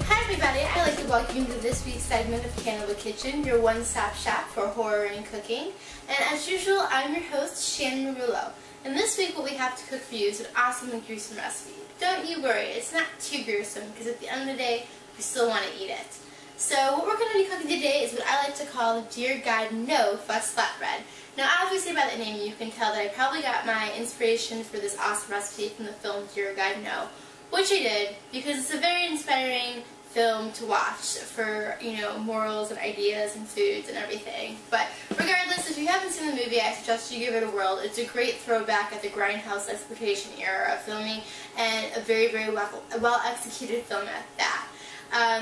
Hi everybody, I'd like to welcome you to this week's segment of Cannibal Kitchen, your one-stop shop for horror and cooking. And as usual, I'm your host, Shannon Marullo. And this week what we have to cook for you is an awesome and gruesome recipe. Don't you worry, it's not too gruesome, because at the end of the day, we still want to eat it. So what we're going to be cooking today is what I like to call the Dear God No Fuss Flatbread. Now obviously by that name you can tell that I probably got my inspiration for this awesome recipe from the film Dear God No, which I did because it's a very inspiring film to watch for, you know, morals and ideas and foods and everything. But regardless, if you haven't seen the movie, I suggest you give it a whirl. It's a great throwback at the grindhouse exploitation era of filming, and a very, very well executed film at that.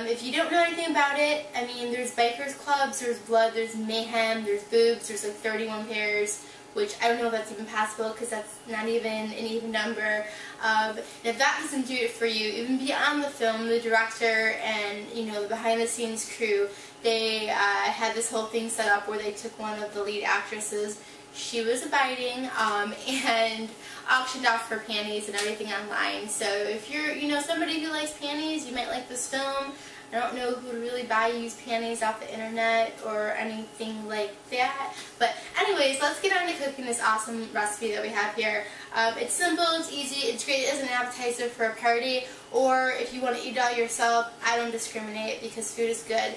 If you don't know anything about it, I mean, there's bikers clubs, there's blood, there's mayhem, there's boobs, there's like 31 pairs, which I don't know if that's even possible because that's not even an even number. And if that doesn't do it for you, even beyond the film, the director and, you know, the behind-the-scenes crew, they had this whole thing set up where they took one of the lead actresses. She was abiding and auctioned off her panties and everything online. So if you're, you know, somebody who likes panties, you might like this film. I don't know who would really buy used panties off the internet or anything like that. But anyways, let's get on to cooking this awesome recipe that we have here. It's simple, it's easy, it's great as an appetizer for a party, or if you want to eat it all yourself. I don't discriminate because food is good.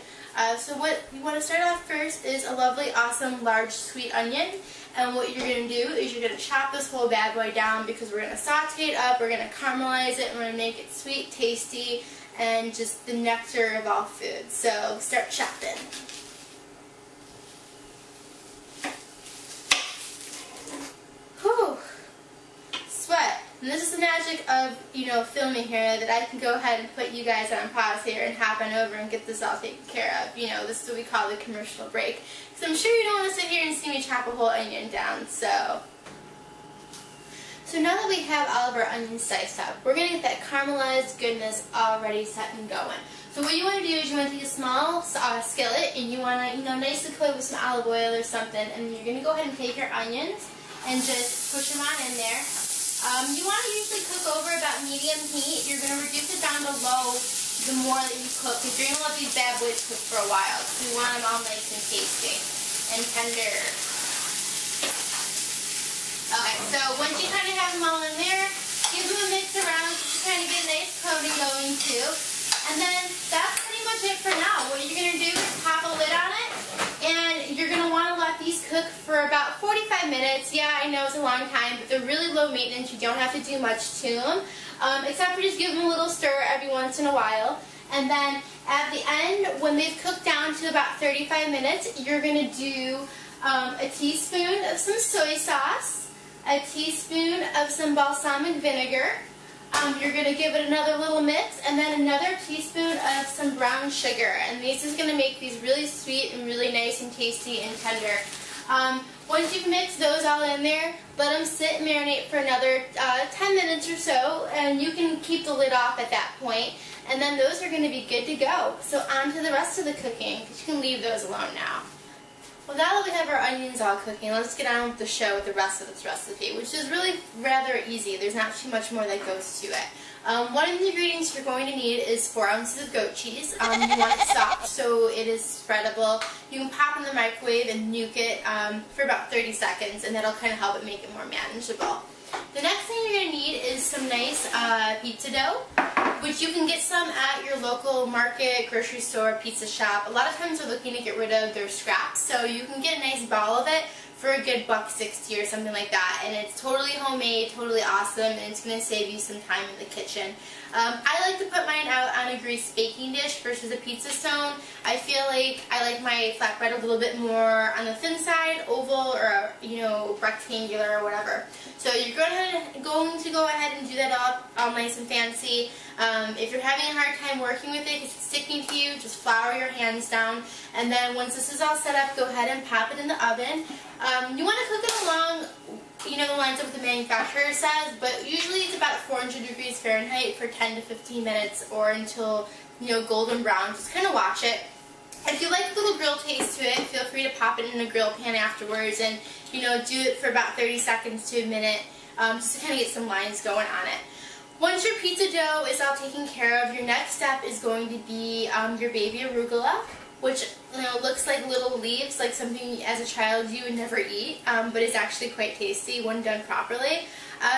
So what you want to start off first is a lovely, awesome, large, sweet onion. And what you're going to do is you're going to chop this whole bad boy down because we're going to saute it up, we're going to caramelize it, and we're going to make it sweet, tasty, and just the nectar of all food. So start chopping. Whew. Sweat. And this is the magic of, you know, filming here, that I can go ahead and put you guys on pause here and hop on over and get this all taken care of. You know, this is what we call the commercial break. Because I'm sure you don't want to sit here and see me chop a whole onion down, so now that we have all of our onions diced up, we're going to get that caramelized goodness already set and going. So what you want to do is you want to take a small skillet, and you want to, you know, nicely coat it with some olive oil or something, and you're going to go ahead and take your onions and just push them on in there. You want to usually cook over about medium heat. You're going to reduce it down to low the more that you cook, because you're going to let these bad boys cook for a while. So we want them all nice and tasty and tender. Okay, so once you kind of have them all in there, give them a mix around just to kind of get a nice coating going too. And then that's pretty much it for now. What you're going to do is pop a lid on it, and you're going to want to let these cook for about 45 minutes. Yeah, I know it's a long time, but they're really low maintenance. You don't have to do much to them, except for just give them a little stir every once in a while. And then at the end, when they've cooked down to about 35 minutes, you're going to do a teaspoon of some soy sauce, a teaspoon of some balsamic vinegar. You're going to give it another little mix, and then another teaspoon of some brown sugar. And this is going to make these really sweet and really nice and tasty and tender. Once you've mixed those all in there, let them sit and marinate for another 10 minutes or so, and you can keep the lid off at that point. And then those are going to be good to go. So on to the rest of the cooking, because you can leave those alone now. Well, now that we have our onions all cooking, let's get on with the show with the rest of this recipe, which is really rather easy. There's not too much more that goes to it. One of the ingredients you're going to need is 4 ounces of goat cheese. You want it soft so it is spreadable. You can pop in the microwave and nuke it for about 30 seconds, and that'll kind of help it make it more manageable. The next thing you're going to need is some nice pizza dough, which you can get some at your local market, grocery store, pizza shop. A lot of times they're looking to get rid of their scraps, so you can get a nice ball of it for a good $1.60 or something like that. And it's totally homemade, totally awesome, and it's going to save you some time in the kitchen. I like to put mine out on a greased baking dish versus a pizza stone. I feel like I like my flatbread a little bit more on the thin side, oval, or, you know, rectangular or whatever. So you're going to go ahead and do that all nice and fancy. If you're having a hard time working with it because it's sticking to you, just flour your hands down. And then once this is all set up, go ahead and pop it in the oven. You want to cook it along, you know, the lines of what the manufacturer says, but usually it's about 400 degrees Fahrenheit for 10 to 15 minutes, or until, you know, golden brown. Just kind of watch it. If you like a little grill taste to it, feel free to pop it in a grill pan afterwards and, you know, do it for about 30 seconds to a minute. just to kind of get some lines going on it. Once your pizza dough is all taken care of, your next step is going to be your baby arugula, which looks like little leaves, like something as a child you would never eat, but is actually quite tasty when done properly.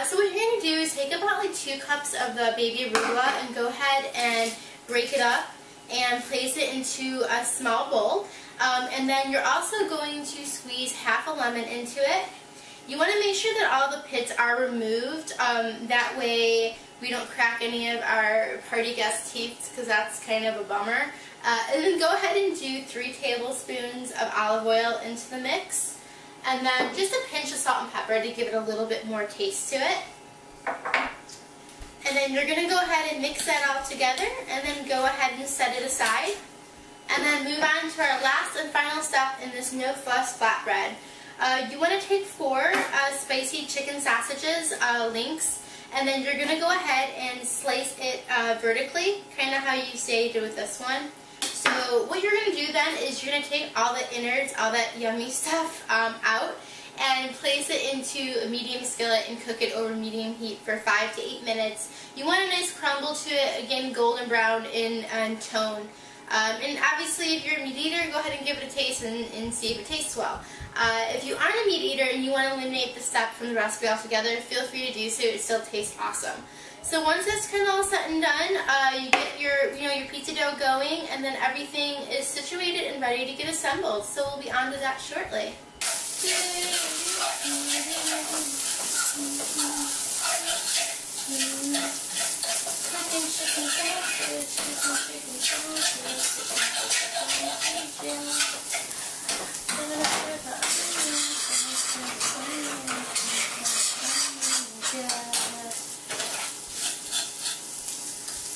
So what you're going to do is take about like 2 cups of the baby arugula and go ahead and break it up and place it into a small bowl. And then you're also going to squeeze half a lemon into it. You want to make sure that all the pits are removed, that way we don't crack any of our party guest teeth, because that's kind of a bummer. And then go ahead and do 3 tablespoons of olive oil into the mix. And then just a pinch of salt and pepper to give it a little bit more taste to it. And then you're going to go ahead and mix that all together, and then go ahead and set it aside. And then move on to our last and final step in this no fuss flatbread. You want to take 4 spicy chicken sausages, links, and then you're going to go ahead and slice it vertically, kind of how you say you did with this one. So what you're going to do then is you're going to take all the innards, all that yummy stuff out, and place it into a medium skillet and cook it over medium heat for 5 to 8 minutes. You want a nice crumble to it, again golden brown in tone. And obviously if you're a meat eater, go ahead and give it a taste and see if it tastes well. If you aren't a meat eater and you want to eliminate the step from the recipe altogether, feel free to do so. It still tastes awesome. So once that's kind of all set and done, you get your pizza dough going, and then everything is situated and ready to get assembled. So we'll be on to that shortly.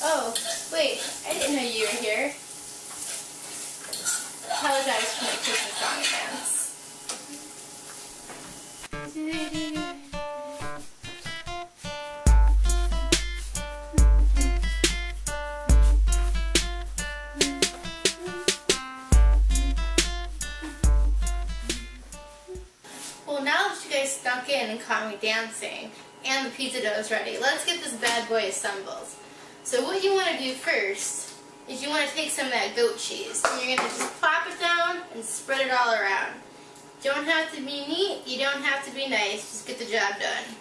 Oh, wait, I didn't know you were here. Apologize for my Christmas song dance. Well, now that you guys snuck in and caught me dancing, and the pizza dough is ready, let's get this bad boy assembled. So what you want to do first is you want to take some of that goat cheese, and you're going to just plop it down and spread it all around. You don't have to be neat, you don't have to be nice, just get the job done.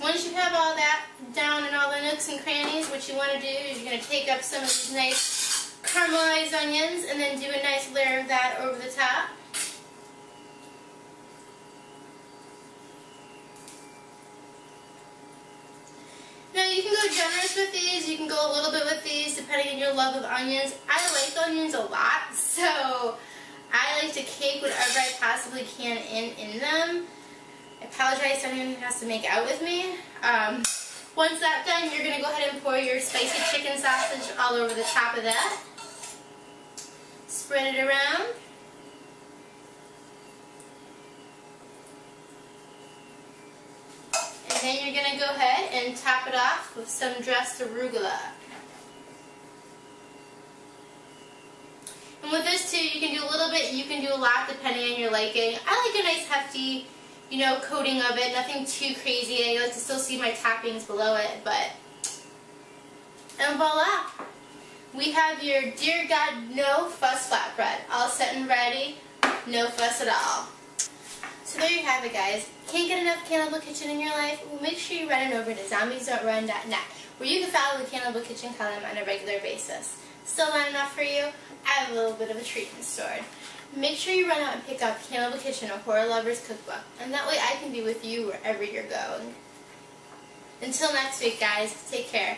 Once you have all that down in all the nooks and crannies, what you want to do is you're going to take up some of these nice caramelized onions and then do a nice layer of that over the top. Now you can go generous with these, you can go a little bit with these depending on your love of onions. I like onions a lot, so I like to cake whatever I possibly can in them. I apologize to anyone who has to make out with me. Once that's done, you're going to go ahead and pour your spicy chicken sausage all over the top of that. Spread it around. And then you're going to go ahead and top it off with some dressed arugula. And with this too, you can do a little bit, you can do a lot depending on your liking. I like a nice hefty, coating of it, nothing too crazy. I like to still see my toppings below it, and voila! We have your Dear God No Fuss flatbread, all set and ready, no fuss at all. So there you have it, guys. Can't get enough Cannibal Kitchen in your life? Well, make sure you run over to zombiesdon'trun.net, where you can follow the Cannibal Kitchen column on a regular basis. Still not enough for you? I have a little bit of a treat in store. Make sure you run out and pick up Cannibal Kitchen, a horror lover's cookbook, and that way I can be with you wherever you're going. Until next week, guys, take care.